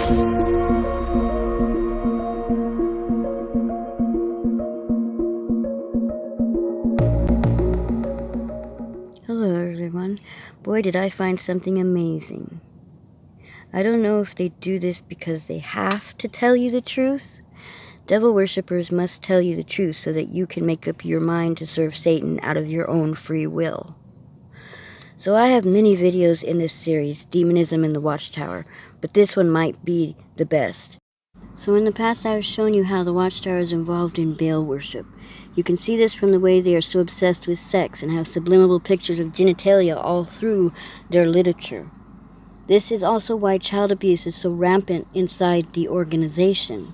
Hello everyone. Boy, did I find something amazing. I don't know if they do this because they have to tell you the truth. Devil worshippers must tell you the truth so that you can make up your mind to serve Satan out of your own free will. So I have many videos in this series, Demonism in the Watchtower, but this one might be the best. So in the past I've shown you how the Watchtower is involved in Baal worship. You can see this from the way they are so obsessed with sex and have subliminal pictures of genitalia all through their literature. This is also why child abuse is so rampant inside the organization.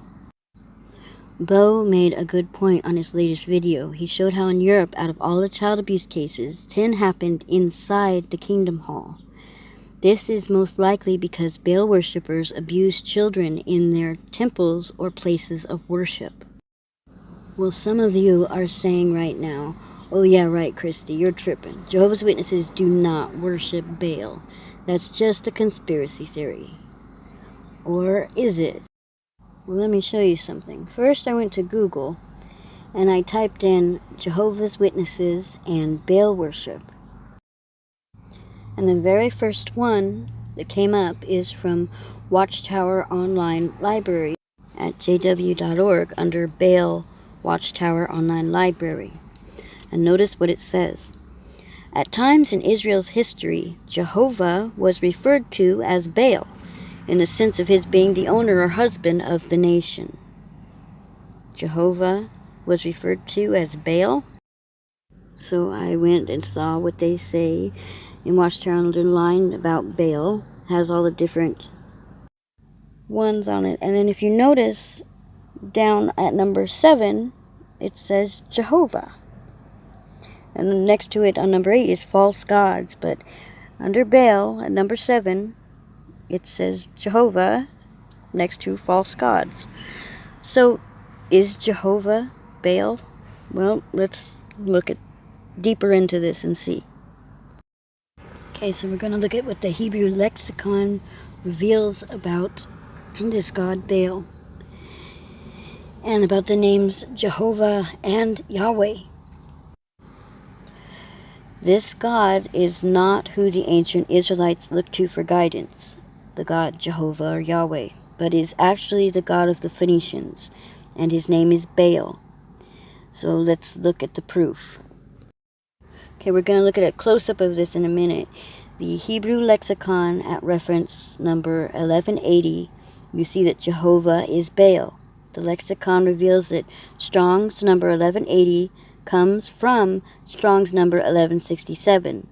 Bo made a good point on his latest video. He showed how in Europe, out of all the child abuse cases, 10 happened inside the Kingdom Hall. This is most likely because Baal worshippers abuse children in their temples or places of worship. Well, some of you are saying right now, oh yeah, right, Kristy, you're tripping. Jehovah's Witnesses do not worship Baal. That's just a conspiracy theory. Or is it? Well, let me show you something. First, I went to Google and I typed in Jehovah's Witnesses and Baal worship. And the very first one that came up is from Watchtower Online Library at jw.org under Baal Watchtower Online Library. And notice what it says. At times in Israel's history, Jehovah was referred to as Baal, in the sense of his being the owner or husband of the nation. Jehovah was referred to as Baal. So I went and saw what they say in Watchtower Online about Baal. Has all the different ones on it. And then if you notice, down at number 7, it says Jehovah. And then next to it on number 8 is false gods. But under Baal at number 7, it says Jehovah next to false gods. So is Jehovah Baal? Well, let's look deeper into this and see. Okay, so we're going to look at what the Hebrew lexicon reveals about this god Baal and about the names Jehovah and Yahweh. This god is not who the ancient Israelites looked to for guidance, the god Jehovah or Yahweh, but is actually the god of the Phoenicians, and his name is Baal. So let's look at the proof. Okay, we're going to look at a close-up of this in a minute. The Hebrew lexicon at reference number 1180, you see that Jehovah is Baal. The lexicon reveals that Strong's number 1180 comes from Strong's number 1167.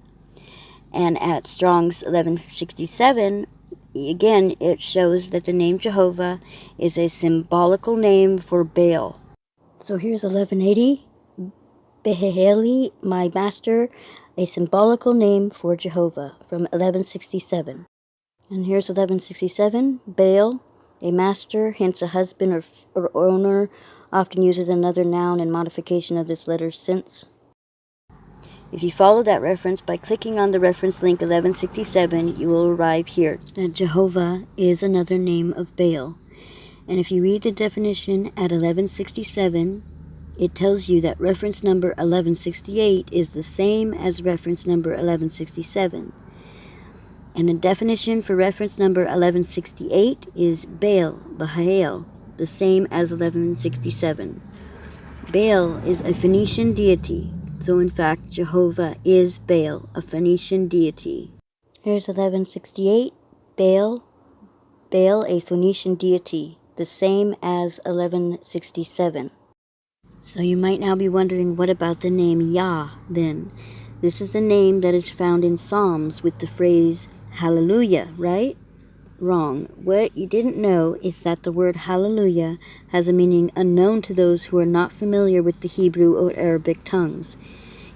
And at Strong's 1167, again, it shows that the name Jehovah is a symbolical name for Baal. So here's 1180. Beheli, my master, a symbolical name for Jehovah, from 1167. And here's 1167, Baal, a master, hence a husband or owner, often uses another noun in modification of this letter since. If you follow that reference by clicking on the reference link 1167, you will arrive here, that Jehovah is another name of Baal. And if you read the definition at 1167, it tells you that reference number 1168 is the same as reference number 1167. And the definition for reference number 1168 is Baal, Baal, the same as 1167. Baal is a Phoenician deity, so in fact Jehovah is Baal, a Phoenician deity. Here's 1168, Baal, a Phoenician deity, the same as 1167. So you might now be wondering, what about the name Yah then? This is the name that is found in Psalms with the phrase hallelujah, right? Wrong. What you didn't know is that the word hallelujah has a meaning unknown to those who are not familiar with the Hebrew or Arabic tongues.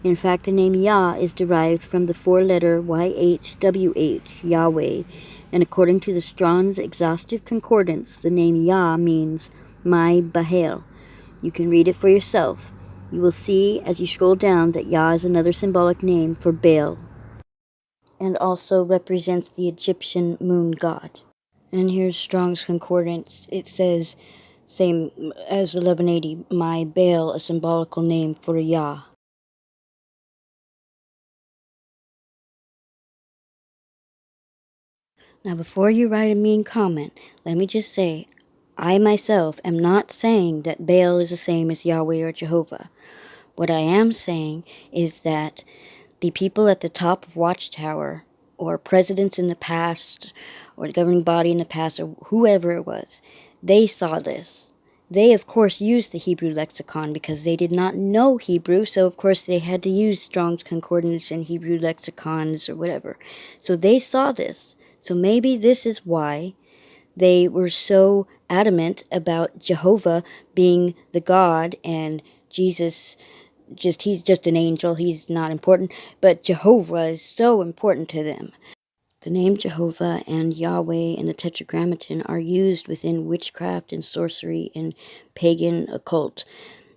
In fact, the name Yah is derived from the 4-letter YHWH, Yahweh, and according to the Strong's Exhaustive Concordance, the name Yah means my Baal. You can read it for yourself. You will see as you scroll down that Yah is another symbolic name for Baal, and also represents the Egyptian moon god. And here's Strong's Concordance. It says, same as 1180, my Baal, a symbolical name for Yah. Now, before you write a mean comment, let me just say, I myself am not saying that Baal is the same as Yahweh or Jehovah. What I am saying is that the people at the top of Watchtower, or presidents in the past, or the governing body in the past, or whoever it was, they saw this. They, of course, used the Hebrew lexicon because they did not know Hebrew, so of course they had to use Strong's Concordance and Hebrew lexicons or whatever. So they saw this. So maybe this is why they were so adamant about Jehovah being the God and Jesus he's just an angel, he's not important, but Jehovah is so important to them. The name Jehovah and Yahweh and the Tetragrammaton are used within witchcraft and sorcery and pagan occult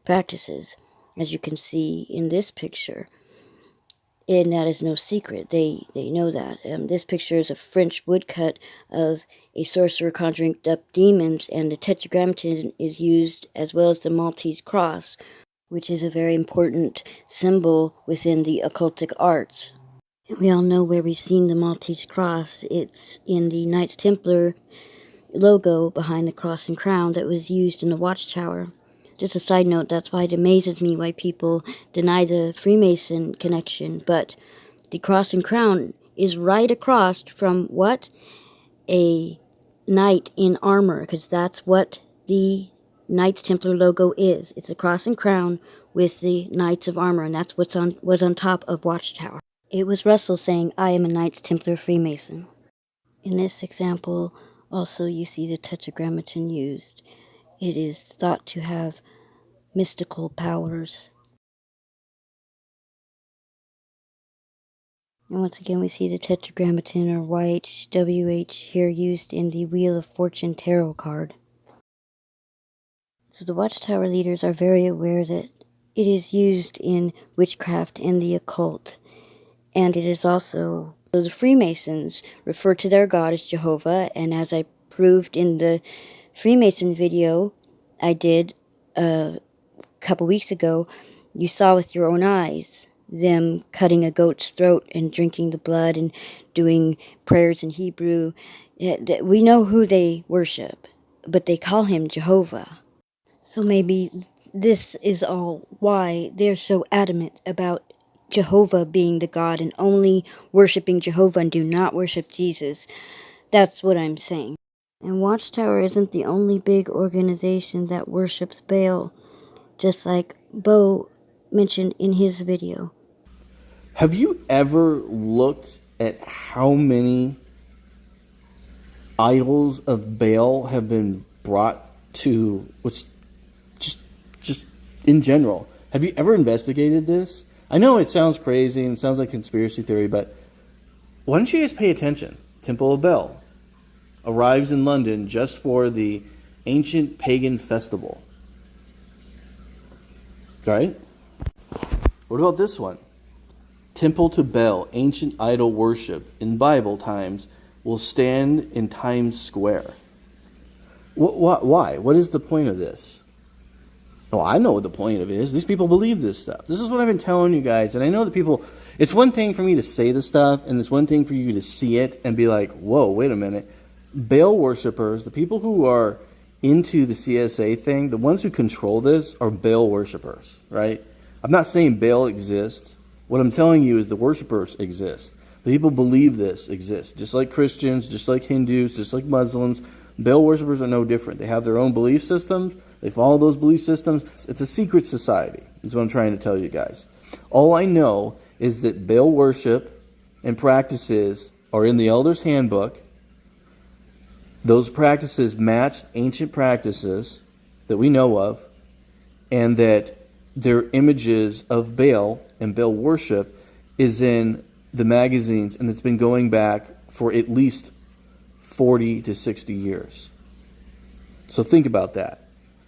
practices, as you can see in this picture. And that is no secret. They know that. This picture is a French woodcut of a sorcerer conjuring up demons, and the Tetragrammaton is used as well as the Maltese cross, which is a very important symbol within the occultic arts. We all know where we've seen the Maltese cross. It's in the Knights Templar logo behind the cross and crown that was used in the Watchtower. Just a side note, that's why it amazes me why people deny the Freemason connection, but the cross and crown is right across from what? A knight in armor, because that's what the Knights Templar logo is. It's a cross and crown with the Knights of Armor, and that's was on top of Watchtower. It was Russell saying, I am a Knights Templar Freemason. In this example, also you see the Tetragrammaton used. It is thought to have mystical powers. And once again, we see the Tetragrammaton, or YHWH, here used in the Wheel of Fortune tarot card. So the Watchtower leaders are very aware that it is used in witchcraft and the occult. And it is also, the Freemasons refer to their god as Jehovah, and as I proved in the Freemason video I did a couple weeks ago, you saw with your own eyes them cutting a goat's throat and drinking the blood and doing prayers in Hebrew. We know who they worship, but they call him Jehovah. So maybe this is all why they're so adamant about Jehovah being the God and only worshiping Jehovah and do not worship Jesus. That's what I'm saying. And Watchtower isn't the only big organization that worships Baal, just like Bo mentioned in his video. Have you ever looked at how many idols of Baal have been brought to, which just in general? Have you ever investigated this? I know it sounds crazy and it sounds like conspiracy theory, but why don't you guys pay attention? Temple of Baal arrives in London just for the ancient pagan festival. Right? What about this one? Temple to Baal, ancient idol worship in Bible times, will stand in Times Square. Why? What is the point of this? Oh, I know what the point of it is. These people believe this stuff. This is what I've been telling you guys. And I know that people, it's one thing for me to say this stuff, and it's one thing for you to see it and be like, whoa, wait a minute. Baal worshipers, the people who are into the CSA thing, the ones who control this are Baal worshipers, right? I'm not saying Baal exists. What I'm telling you is the worshipers exist. The people believe this exists. Just like Christians, just like Hindus, just like Muslims, Baal worshipers are no different. They have their own belief systems. They follow those belief systems. It's a secret society, is what I'm trying to tell you guys. All I know is that Baal worship and practices are in the Elder's Handbook. Those practices match ancient practices that we know of, and that their images of Baal and Baal worship is in the magazines, and it's been going back for at least 40 to 60 years. So think about that.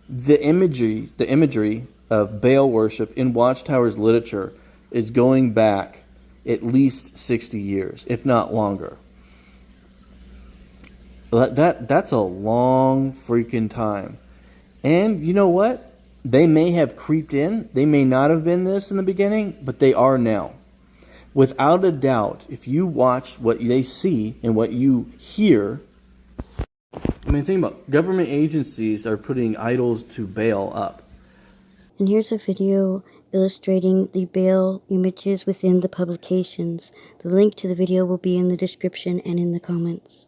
The imagery of Baal worship in Watchtower's literature is going back at least 60 years, if not longer. That's a long freaking time. And you know what? They may have creeped in. They may not have been this in the beginning, but they are now. Without a doubt, if you watch what they see and what you hear, I mean, think about government agencies are putting idols to Baal up. And here's a video illustrating the Baal images within the publications. The link to the video will be in the description and in the comments.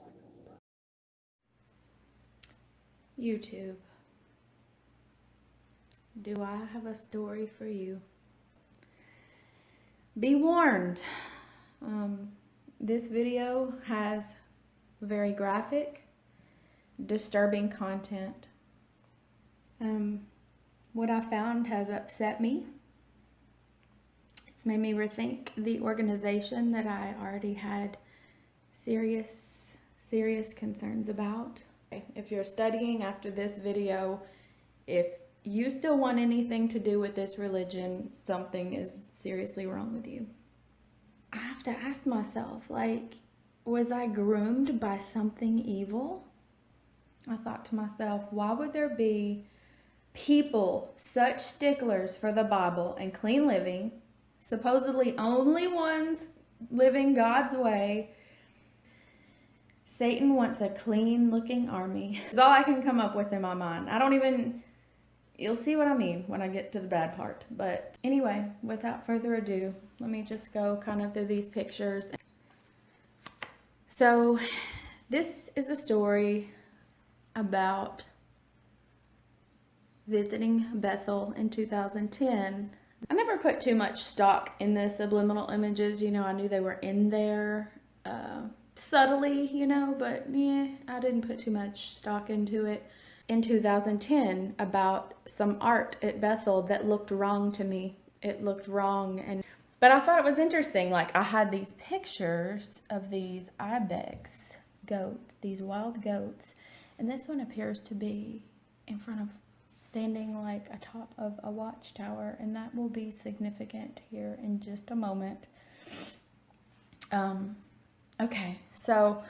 YouTube. Do I have a story for you? Be warned. This video has very graphic, disturbing content. What I found has upset me. It's made me rethink the organization that I already had serious concerns about. If you're studying after this video, if you still want anything to do with this religion, something is seriously wrong with you. I have to ask myself, like, was I groomed by something evil? I thought to myself, why would there be people such sticklers for the Bible and clean living, supposedly only ones living God's way? Satan wants a clean looking army. It's all I can come up with in my mind. You'll see what I mean when I get to the bad part. But anyway, without further ado, let me just go kind of through these pictures. So this is a story about visiting Bethel in 2010. I never put too much stock in the subliminal images. You know, I knew they were in there subtly, you know, but yeah, I didn't put too much stock into it. In 2010, about some art at Bethel that looked wrong to me. It looked wrong, but I thought it was interesting. Like, I had these pictures of these ibex goats, these wild goats, and this one appears to be in front of, standing like atop of a watchtower, and that will be significant here in just a moment. Okay, so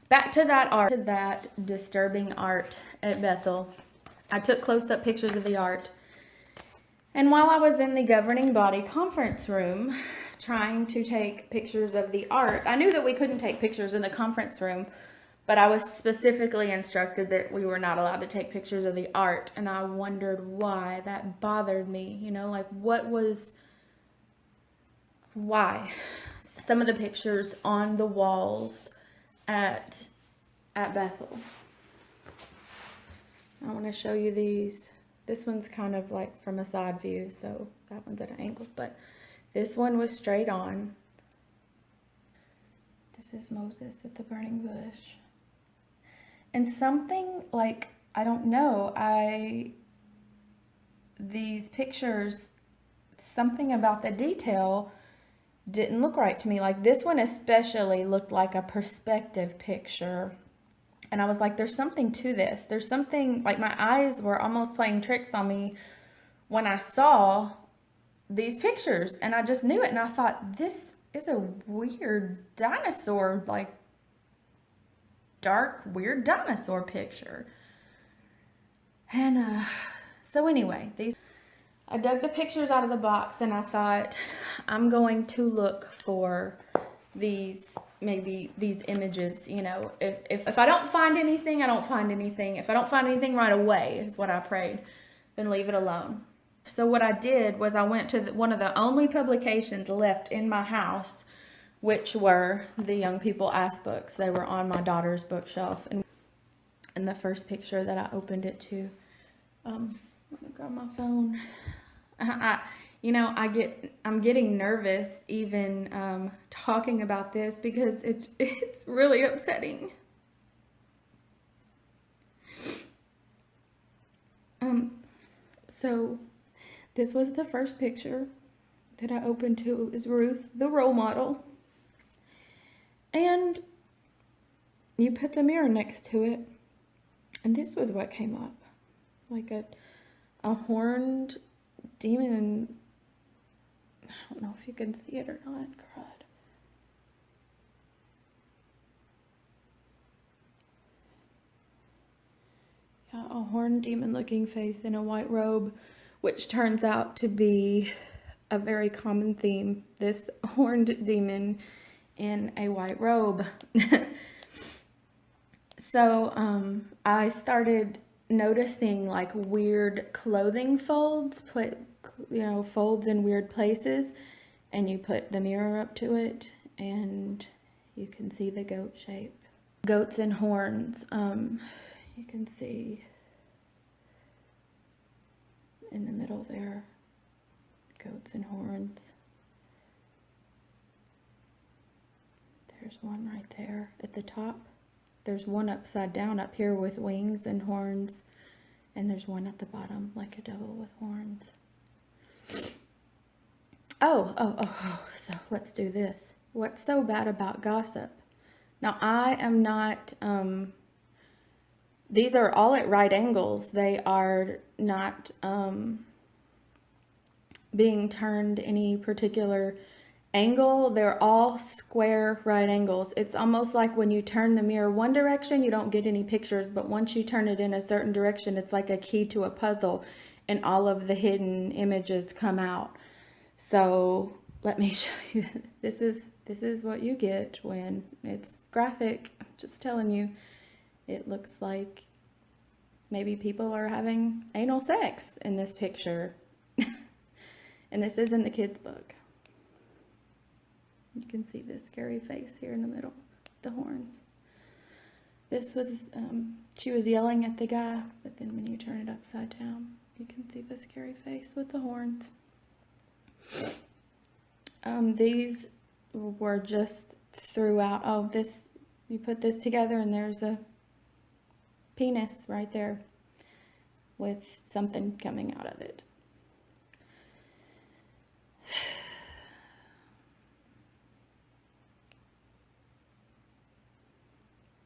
back to that art, to that disturbing art at Bethel. I took close-up pictures of the art. And while I was in the governing body conference room trying to take pictures of the art, I knew that we couldn't take pictures in the conference room, but I was specifically instructed that we were not allowed to take pictures of the art. And I wondered why. That bothered me, you know, like why? Some of the pictures on the walls at Bethel. I want to show you these. This one's kind of like from a side view, so that one's at an angle, but this one was straight on. This is Moses at the burning bush. And something like, I don't know, these pictures, something about the detail didn't look right to me. Like, this one especially looked like a perspective picture. And I was like, there's something to this. There's something, like, my eyes were almost playing tricks on me when I saw these pictures. And I just knew it. And I thought, this is a weird dinosaur, like, dark, weird dinosaur picture. And so anyway, I dug the pictures out of the box, and I thought, I'm going to look for maybe these images, you know. If I don't find anything, I don't find anything. If I don't find anything right away, is what I prayed, then leave it alone. So what I did was I went to one of the only publications left in my house, which were the Young People Ask books. They were on my daughter's bookshelf. And the first picture that I opened it to, let me grab my phone. I'm getting nervous even talking about this because it's really upsetting. So this was the first picture that I opened to. It was Ruth, the role model. And you put the mirror next to it, and this was what came up. Like a horned demon. I don't know if you can see it or not. Crud. got a horned demon looking face in a white robe, which turns out to be a very common theme. This horned demon in a white robe. So I started noticing like weird clothing folds, folds in weird places, and you put the mirror up to it and you can see the goat shape. Goats and horns. You can see in the middle there, goats and horns. There's one right there at the top. There's one upside down up here with wings and horns. And there's one at the bottom like a devil with horns. So let's do this. What's so bad about gossip? Now I am not, these are all at right angles. They are not being turned any particular angle. They're all square right angles. It's almost like when you turn the mirror one direction, you don't get any pictures, but once you turn it in a certain direction, it's like a key to a puzzle and all of the hidden images come out. So let me show you. This is what you get when it's graphic. I'm just telling you, it looks like maybe people are having anal sex in this picture. And this is in the kids' book. You can see this scary face here in the middle, the horns. This was, she was yelling at the guy, but then when you turn it upside down, you can see the scary face with the horns. These were just throughout. Oh, this, you put this together and there's a penis right there with something coming out of it.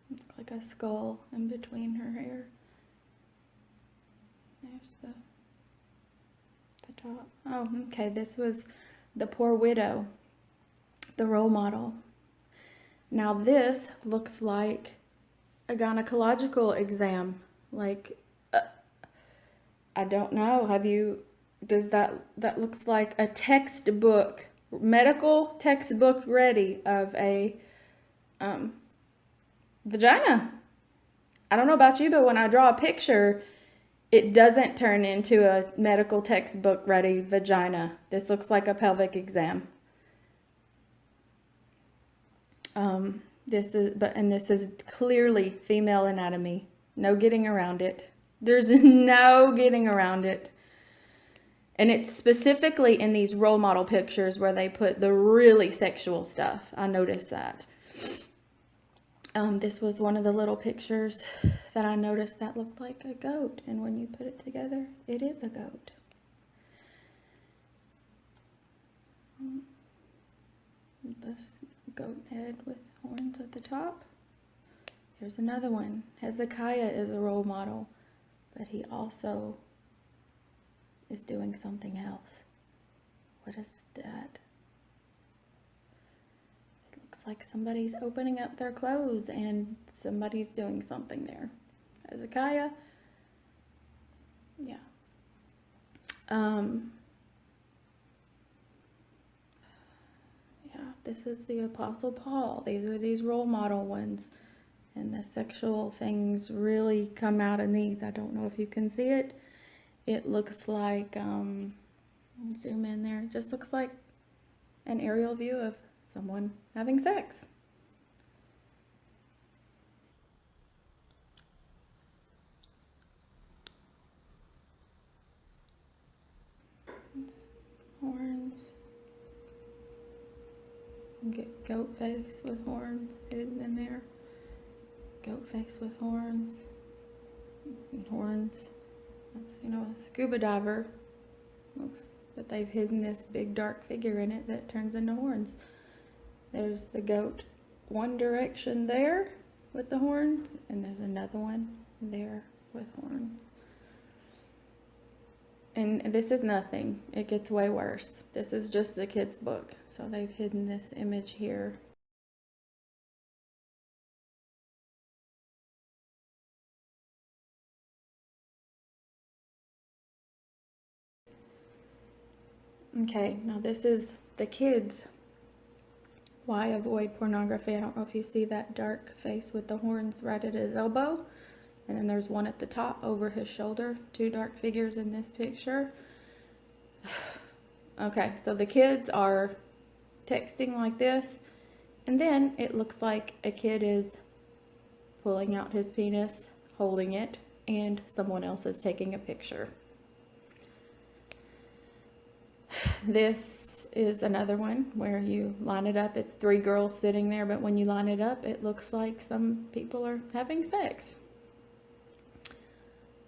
Looks like a skull in between her hair. There's the top. Oh, okay, this was the poor widow, the role model. Now this looks like a gynecological exam. Like, I don't know, that looks like a textbook, medical textbook ready of a vagina. I don't know about you, but when I draw a picture, it doesn't turn into a medical textbook ready vagina. This looks like a pelvic exam. This is clearly female anatomy. No getting around it. There's no getting around it. And it's specifically in these role model pictures where they put the really sexual stuff. I noticed that. This was one of the little pictures that I noticed that looked like a goat. And when you put it together, it is a goat. This goat head with horns at the top. Here's another one. Hezekiah is a role model, but he also is doing something else. What is that? It looks like somebody's opening up their clothes and somebody's doing something there. Hezekiah. Yeah. Yeah, this is the Apostle Paul. These are these role model ones. And the sexual things really come out in these. I don't know if you can see it. It looks like, zoom in there. It just looks like an aerial view of someone having sex. Horns. Get goat face with horns hidden in there. Goat face with horns. Horns. That's, a scuba diver. But they've hidden this big dark figure in it that turns into horns. There's the goat one direction there with the horns, and there's another one there with horns. And this is nothing. It gets way worse. This is just the kids' book. So they've hidden this image here. Okay, now this is the kids. Why avoid pornography? I don't know if you see that dark face with the horns right at his elbow. And then there's one at the top over his shoulder. 2 dark figures in this picture. Okay, so the kids are texting like this. And then it looks like a kid is pulling out his penis, holding it, and someone else is taking a picture. This is another one where you line it up. It's 3 girls sitting there, but when you line it up, it looks like some people are having sex.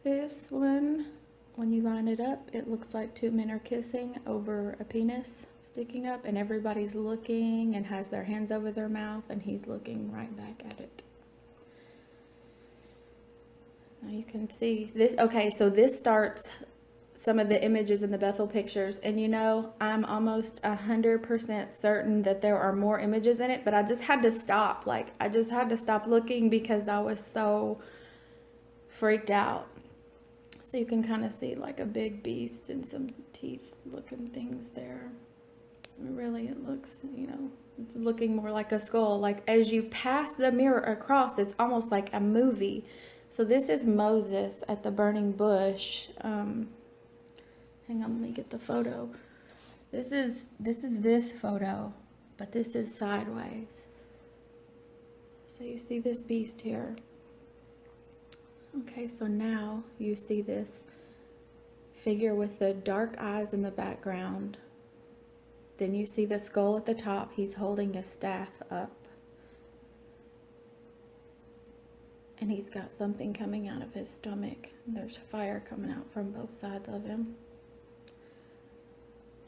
This one, when you line it up, it looks like 2 men are kissing over a penis sticking up, and everybody's looking and has their hands over their mouth, and he's looking right back at it. Now you can see this. Okay, so this starts some of the images in the Bethel pictures, and you know, I'm almost 100% certain that there are more images in it, but I just had to stop. Like, I just had to stop looking because I was so freaked out. So you can kind of see like a big beast and some teeth looking things there. Really, it looks, you know, it's looking more like a skull. Like, as you pass the mirror across, it's almost like a movie. So this is Moses at the burning bush. Hang on, let me get the photo. This is this photo, but this is sideways. So you see this beast here. Okay, so now you see this figure with the dark eyes in the background. Then you see the skull at the top. He's holding a staff up. And he's got something coming out of his stomach. There's fire coming out from both sides of him.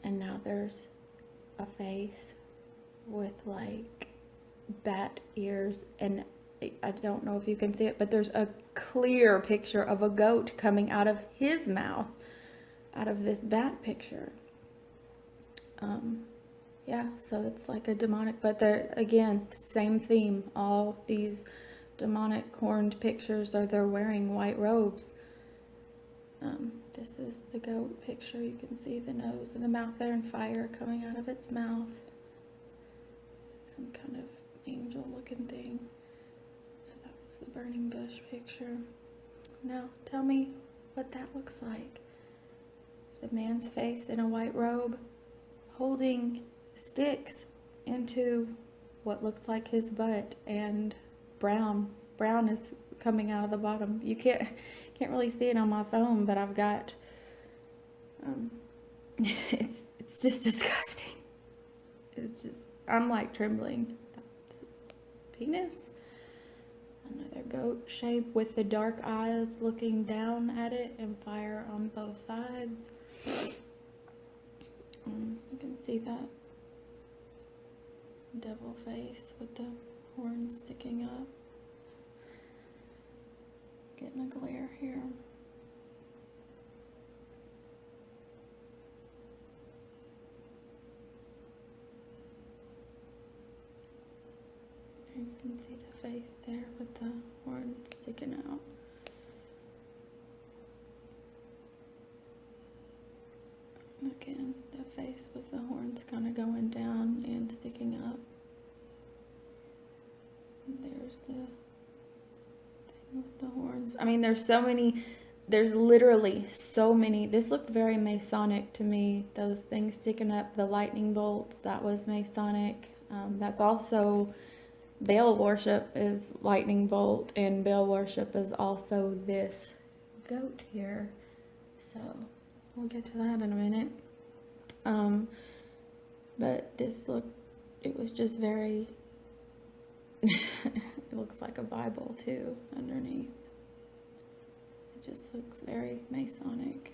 And now there's a face with like bat ears, and I don't know if you can see it, but there's a clear picture of a goat coming out of his mouth, out of this bat picture. Yeah, so it's like a demonic, but they're, again, same theme. All these demonic horned pictures are they're wearing white robes. This is the goat picture. You can see the nose and the mouth there, and fire coming out of its mouth. Some kind of angel looking thing. So that was the burning bush picture. Now tell me what that looks like. There's a man's face in a white robe holding sticks into what looks like his butt, and brown is coming out of the bottom. You can't really see it on my phone, but I've got it's just disgusting. It's just, I'm like trembling. That's penis. Another goat shape with the dark eyes looking down at it, and fire on both sides. You can see that devil face with the horns sticking up. Getting a glare here. You can see the face there with the horns sticking out. Again, the face with the horns kind of going down and sticking up. And there's the thing with the horns. I mean, there's so many, there's literally so many. This looked very Masonic to me. Those things sticking up, the lightning bolts, that was Masonic. That's also, Baal worship is lightning bolt, and Baal worship is also this goat here. So we'll get to that in a minute. But this it was just very, it looks like a Bible too underneath. It just looks very Masonic.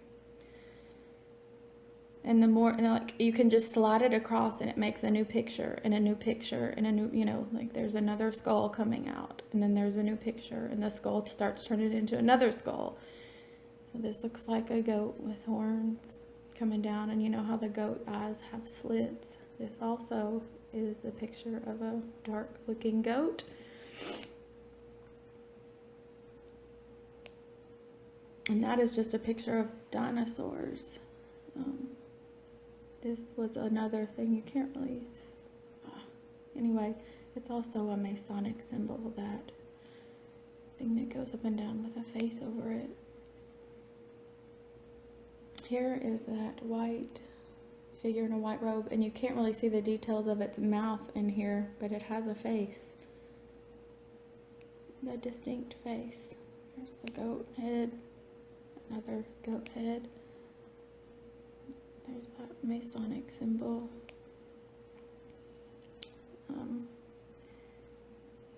And the more, like, you can just slide it across and it makes a new picture and a new picture and a new, you know, like there's another skull coming out, and then there's a new picture, and the skull starts turning into another skull. So this looks like a goat with horns coming down, and you know how the goat eyes have slits. This also is a picture of a dark looking goat. And that is just a picture of dinosaurs. This was another thing you can't really... Anyway, it's also a Masonic symbol, that thing that goes up and down with a face over it. Here is that white figure in a white robe, and you can't really see the details of its mouth in here, but it has a face. A distinct face. There's the goat head, another goat head. There's that Masonic symbol.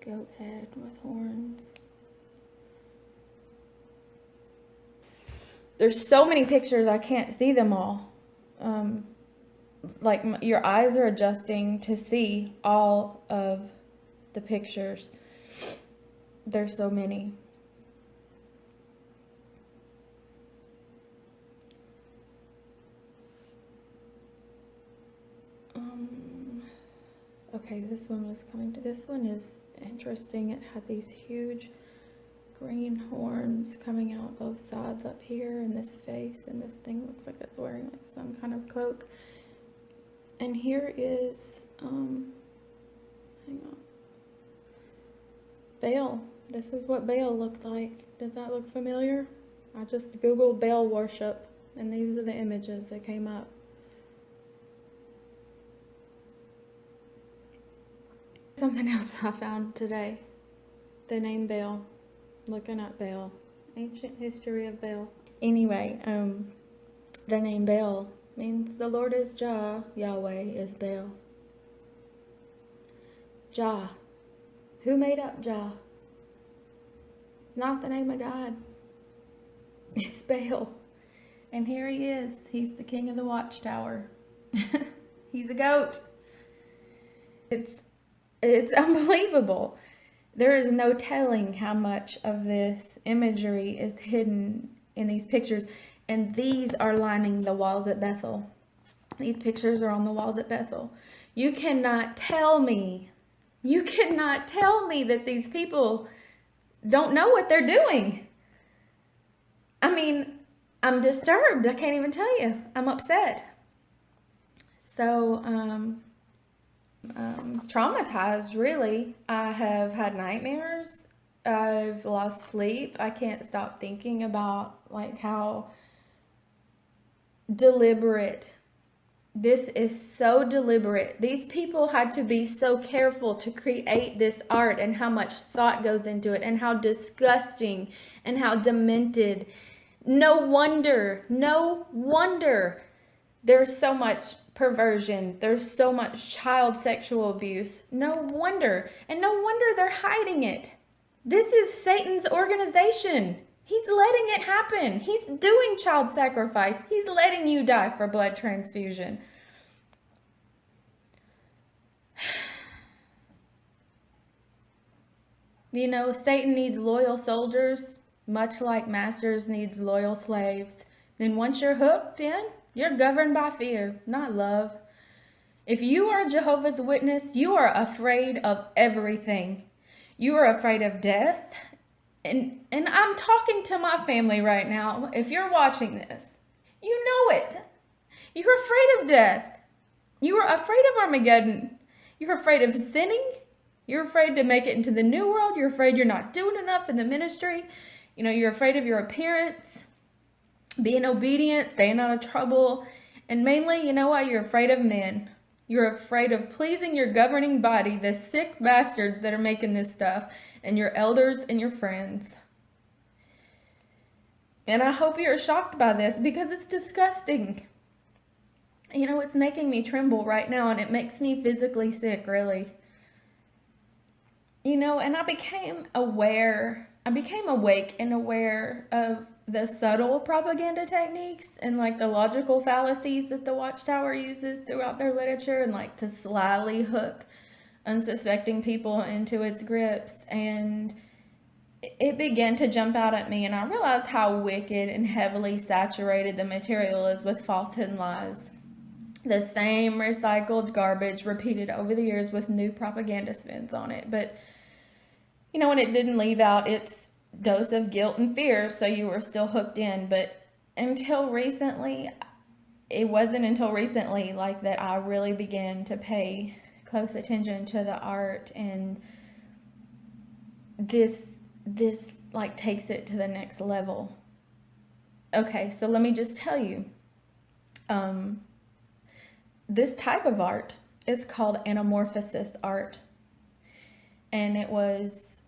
Goat head with horns. There's so many pictures, I can't see them all. Like your eyes are adjusting to see all of the pictures. There's so many. Okay, this one was coming to, this one is interesting. It had these huge green horns coming out both sides up here, and this face, and this thing looks like it's wearing like some kind of cloak. And here is, hang on, Baal. This is what Baal looked like. Does that look familiar? I just Googled Baal worship, and these are the images that came up. Something else I found today. The name Baal. Looking at Baal. Ancient history of Baal. Anyway, the name Baal means the Lord is Jah, Yahweh is Baal. Jah. Who made up Jah? It's not the name of God. It's Baal. And here he is. He's the king of the Watchtower. He's a goat. It's unbelievable. There is no telling how much of this imagery is hidden in these pictures. And these are lining the walls at Bethel. These pictures are on the walls at Bethel. You cannot tell me that these people don't know what they're doing. I mean, I'm disturbed. I can't even tell you. I'm upset. So, traumatized, really. I have had nightmares. I've lost sleep. I can't stop thinking about like how deliberate. This is so deliberate. These people had to be so careful to create this art, and how much thought goes into it, and how disgusting and how demented. No wonder there's so much perversion. There's so much child sexual abuse. No wonder. And no wonder they're hiding it. This is Satan's organization. He's letting it happen. He's doing child sacrifice. He's letting you die for blood transfusion. You know, Satan needs loyal soldiers, much like masters needs loyal slaves. Then once you're hooked in, you're governed by fear, not love. If you are Jehovah's Witness, you are afraid of everything. You are afraid of death. And I'm talking to my family right now. If you're watching this, you know it. You're afraid of death. You are afraid of Armageddon. You're afraid of sinning. You're afraid to make it into the new world. You're afraid you're not doing enough in the ministry. You know, you're afraid of your appearance, being obedient, staying out of trouble. And mainly, you know what? You're afraid of men. You're afraid of pleasing your governing body, the sick bastards that are making this stuff, and your elders and your friends. And I hope you're shocked by this, because it's disgusting. You know, it's making me tremble right now, and it makes me physically sick, really. You know, and I became awake and aware of the subtle propaganda techniques and like the logical fallacies that the Watchtower uses throughout their literature, and like to slyly hook unsuspecting people into its grips. And it began to jump out at me, and I realized how wicked and heavily saturated the material is with falsehood and lies. The same recycled garbage repeated over the years with new propaganda spins on it. But, you know, and it didn't leave out its dose of guilt and fear, so you were still hooked in. But until recently, it wasn't until recently, like, that I really began to pay close attention to the art, and this like takes it to the next level. Okay, so let me just tell you, this type of art is called anamorphosis art, and it was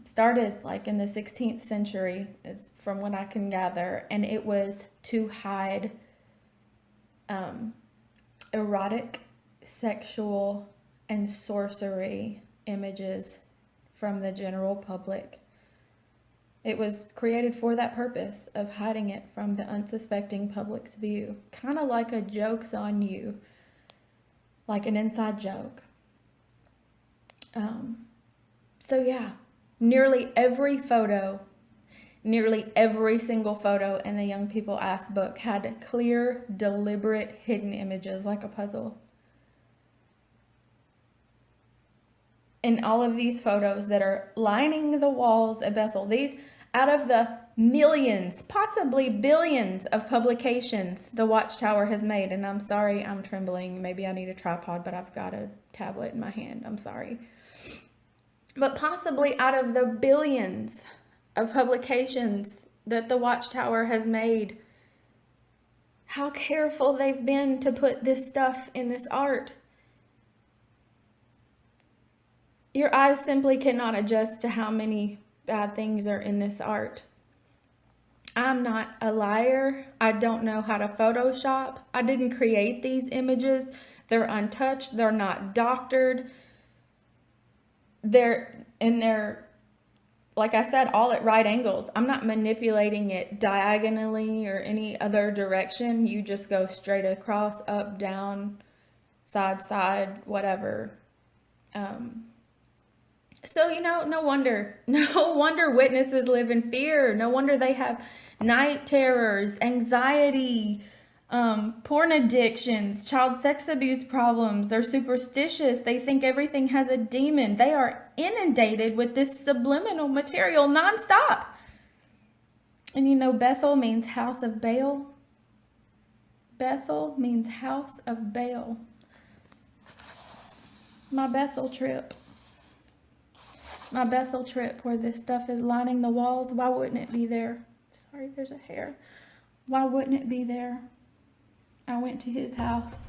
started like in the 16th century, is from what I can gather, and it was to hide erotic, sexual, and sorcery images from the general public. It was created for that purpose of hiding it from the unsuspecting public's view. Kind of like a joke's on you, like an inside joke. So yeah, nearly every single photo in the Young People Ask book had clear, deliberate, hidden images like a puzzle. In all of these photos that are lining the walls at Bethel, these, out of the millions, possibly billions of publications the Watchtower has made, and I'm sorry, I'm trembling, maybe I need a tripod, but I've got a tablet in my hand, I'm sorry. But possibly out of the billions of publications that the Watchtower has made, how careful they've been to put this stuff in this art. Your eyes simply cannot adjust to how many bad things are in this art. I'm not a liar. I don't know how to Photoshop. I didn't create these images. They're untouched. They're not doctored. They're like I said, all at right angles. I'm not manipulating it diagonally or any other direction. You just go straight across, up, down, side, whatever. So, no wonder witnesses live in fear. No wonder they have night terrors, anxiety, porn addictions, child sex abuse problems. They're superstitious. They think everything has a demon. They are inundated with this subliminal material nonstop. And Bethel means house of Baal. Bethel means house of Baal. My Bethel trip where this stuff is lining the walls, why wouldn't it be there? Sorry, there's a hair. Why wouldn't it be there? I went to his house.